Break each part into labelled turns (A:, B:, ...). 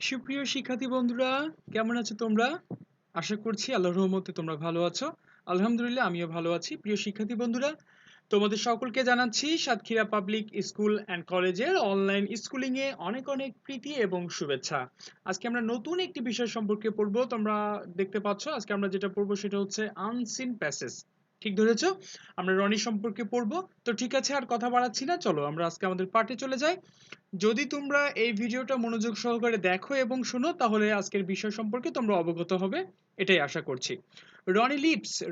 A: সুপ্রিয় শিক্ষার্থী বন্ধুরা, কেমন আছো তোমরা? আশা করছি আল্লাহর রহমতে তোমরা ভালো আছো। আলহামদুলিল্লাহ আমিও ভালো আছি। প্রিয় শিক্ষার্থী বন্ধুরা, তোমাদের সকলকে জানাচ্ছি সাতক্ষীরা পাবলিক স্কুল অ্যান্ড কলেজের অনলাইন স্কুলিং এ অনেক অনেক প্রীতি এবং শুভেচ্ছা। আজকে আমরা নতুন একটি বিষয় সম্পর্কে পড়বো। তোমরা দেখতে পাচ্ছ আজকে আমরা যেটা পড়বো সেটা হচ্ছে আনসিন প্যাসেজ। ঠিক ধরেছো? আমরা রনি সম্পর্কে পড়বো। তো ঠিক আছে, আর কথা বাড়াচ্ছি না, চলো আমরা আজকে আমাদের পাঠে চলে যাই। যদি তোমরা এই ভিডিওটা মনোযোগ সহকারে দেখো এবং শোনো তাহলে আজকের বিষয় সম্পর্কে তোমরা অবগত হবে, এটাই আশা করছি।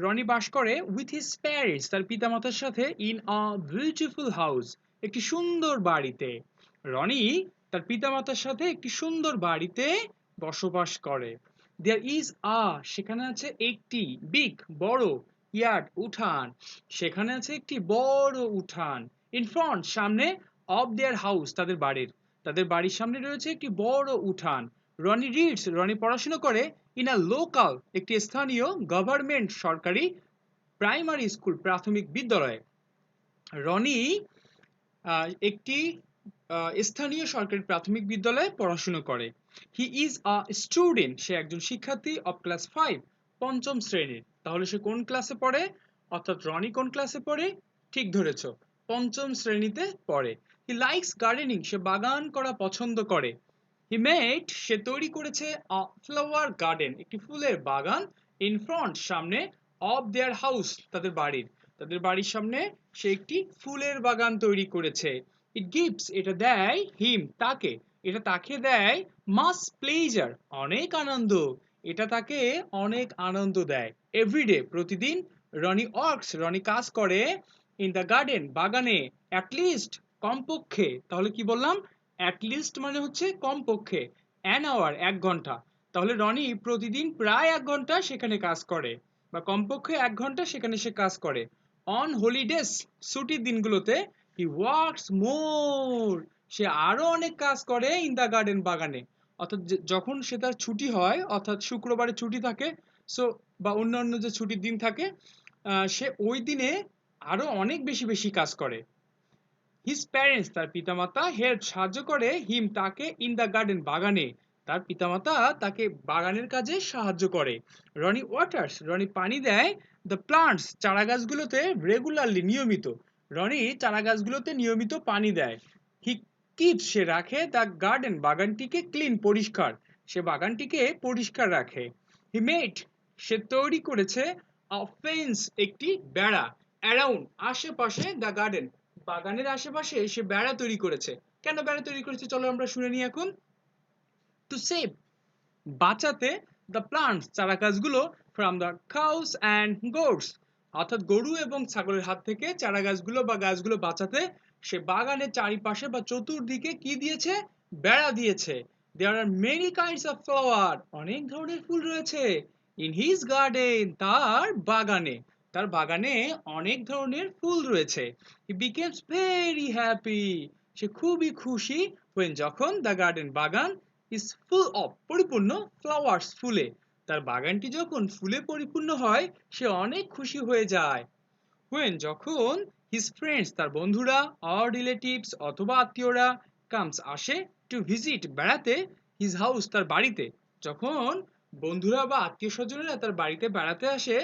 A: রনি বাস করে উইথ হিজ প্যারেন্টস, তার পিতামাতার সাথে, ইন আ বিউটিফুল হাউস, একটি সুন্দর বাড়িতে। রনি তার পিতামাতার সাথে একটি সুন্দর বাড়িতে বসবাস করে। দেয়ার ইজ আ, সেখানে আছে একটি, বিগ বড়, ইয়ার্ড উঠান, সেখানে আছে একটি বড় উঠান, ইন ফ্রন্ট সামনে, অফ দেয়ার হাউস তাদের বাড়ির সামনে রয়েছে একটি বড় উঠান। রনি পড়াশোনা করে ইন আ লোকাল, একটি স্থানীয় গভর্নমেন্ট সরকারি প্রাইমারি স্কুল, প্রাথমিক বিদ্যালয়ে। রনি একটি স্থানীয় সরকারি প্রাথমিক বিদ্যালয়ে পড়াশোনা করে। হি ইজ আ স্টুডেন্ট, সে একজন শিক্ষার্থী, অফ ক্লাস 5, পঞ্চম শ্রেণীর। তাহলে সে কোন ক্লাসে পড়ে? অর্থাৎ রনি কোন ক্লাসে পড়ে? ঠিক ধরেছো, পঞ্চম শ্রেণীতে পড়ে। হি লাইকস গার্ডেনিং, সে বাগান করা পছন্দ করে। হি মেড, সে তৈরি করেছে, আ ফ্লাওয়ার গার্ডেন, একটি ফুলের বাগান, ইন ফ্রন্ট সামনে, অফ দেয়ার হাউস তাদের বাড়ির সামনে সে একটি ফুলের বাগান তৈরি করেছে। ইট গিভস, এটা দেয়, হিম তাকে, এটা তাকে দেয়, মাস প্লেজার, অনেক আনন্দ, এটা তাকে অনেক আনন্দ দেয়। এভরিডে, প্রতিদিন। রনি কাজ করে, ইন দ্য গার্ডেন, বাগানে, অ্যাটলিস্ট, কমপক্ষে। তাহলে কি বললাম? অ্যাটলিস্ট মানে হচ্ছে কমপক্ষে, অ্যান আওয়ার, 1 ঘন্টা। তাহলে রনি প্রতিদিন প্রায় 1 ঘন্টা সেখানে কাজ করে, বা কমপক্ষে 1 ঘন্টা সেখানে সে কাজ করে। অন হলিডেজ, ছুটির দিনগুলোতে, হি ওয়ার্কস মোর, সে আরো অনেক কাজ করে, ইন দা গার্ডেন, বাগানে। অর্থাৎ যখন সে তার ছুটি হয়, অর্থাৎ শুক্রবারে ছুটি থাকে, সো বা অন্যান্য যে ছুটির দিন থাকে, সে ওই দিনে আরো অনেক বেশি বেশি কাজ করে। হিজ প্যারেন্টস, তার পিতামাতা, হেল্প, সাহায্য করে, হিম তাকে, ইন দ্য গার্ডেন, বাগানে, তার পিতামাতা তাকে বাগানের কাজে সাহায্য করে। রনি পানি দেয়, দ্য প্লান্টস, চারা গাছগুলোতে, রেগুলারলি, নিয়মিত। রনি চারা গাছগুলোতে নিয়মিত পানি দেয়। হি কিপস, সে রাখে, দ্য গার্ডেন, বাগানটিকে, ক্লিন, পরিষ্কার, সে বাগানটিকে পরিষ্কার রাখে। হি মেড, সে তৈরি করেছে, আ ফেন্স, একটি বেড়া, অ্যারাউন্ড, আশেপাশে, দ্য গার্ডেন, বাগানের আশেপাশে সে বেড়া তৈরি করেছে। কেন বেড়া তৈরি করেছে চলো আমরা শুনে নিই এখন। টু সেভ, বাঁচাতে, দ্য প্লান্টস, চারা গাছগুলো, from the cows and goat's, অর্থাৎ গরু এবং ছাগলের হাত থেকে চারা গাছগুলো বা গাছগুলো বাঁচাতে সে বাগানের চারিপাশে বা চতুর্দিকে কি দিয়েছে? বেড়া দিয়েছে। There are many kinds of flower, অনেক ধরনের ফুল রয়েছে, ইন হিজ গার্ডেন, তার বাগানে অনেক ধরনের ফুল রয়েছে। হি বিকেমস ভেরি হ্যাপি, সে খুবই খুশি, when, যখন, দ্য গার্ডেন, বাগান, ইজ ফুল অফ, পরিপূর্ণ, ফ্লাওয়ার্স, ফুলে, তার বাগানটি যখন ফুলে পরিপূর্ণ হয় সে অনেক খুশি হয়ে যায়। when, যখন, হিজ ফ্রেন্ডস, তার বন্ধুরা, অর রিলেটিভস, অথবা আত্মীয়রা, কামস, আসে, টু ভিজিট, বেড়াতে, হিজ হাউস, তার বাড়িতে, যখন বন্ধুরা বা আত্মীয় স্বজনেরা তার বাড়িতে বেড়াতে আসে,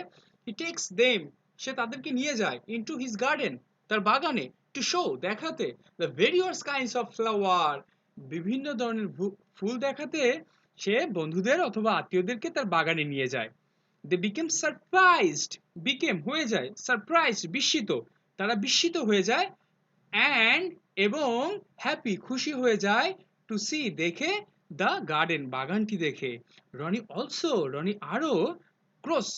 A: হি টেক্স দেম, সে তাদেরকে নিয়ে যায়, ইনটু হিজ গার্ডেন, তার বাগানে, টু শো, দেখাতে, the various kinds of flower, বিভিন্ন ধরনের ফুল দেখাতে সে বন্ধুদের অথবা আত্মীয়দেরকে তার বাগানে নিয়ে যায়। দে বিকেম সারপ্রাইজড, বিকেম, হয়ে যায়, সারপ্রাইজড, বিস্মিত, তারা বিস্মিত হয়ে যায়, অ্যান্ড, এবং, হ্যাপি, খুশি হয়ে যায়, টু সি, দেখে, দ্য গার্ডেন, বাগানটি দেখে। রনি আরো গ্রোস,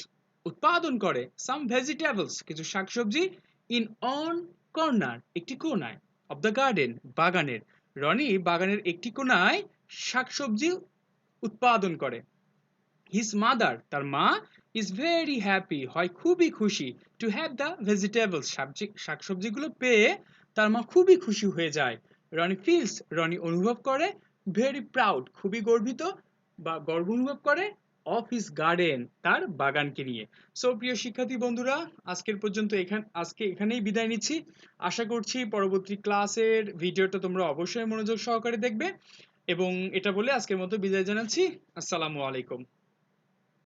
A: উৎপাদন করে, সাম ভেজিটেবলস, কিছু শাকসবজি, ইন অন কর্নার, একটি কোণায়, অফ দ্য গার্ডেন, বাগানের। রনি বাগানের একটি কোণায় শাকসবজি উৎপাদন করে। হিজ মাদার, তার মা, ইজ ভেরি হ্যাপি, হয় খুবই খুশি, টু হ্যাভ দ্য ভেজিটেবলস, শাকসবজিগুলো পেয়ে তার মা খুবই খুশি হয়ে যায়। রনি অনুভব করে, ভেরি প্রাউড, খুবই গর্বিত বা গর্ব অনুভব করে, অফ হিজ গার্ডেন, তার বাগানকে নিয়ে। সো প্রিয় শিক্ষার্থী বন্ধুরা, আজকে এখানেই বিদায় নিচ্ছি। আশা করছি পরবর্তী ক্লাসের ভিডিওটা তোমরা অবশ্যই মনোযোগ সহকারে দেখবে। এবং এটা বলে আজকের মতো বিদায় জানাচ্ছি। আসসালামু আলাইকুম।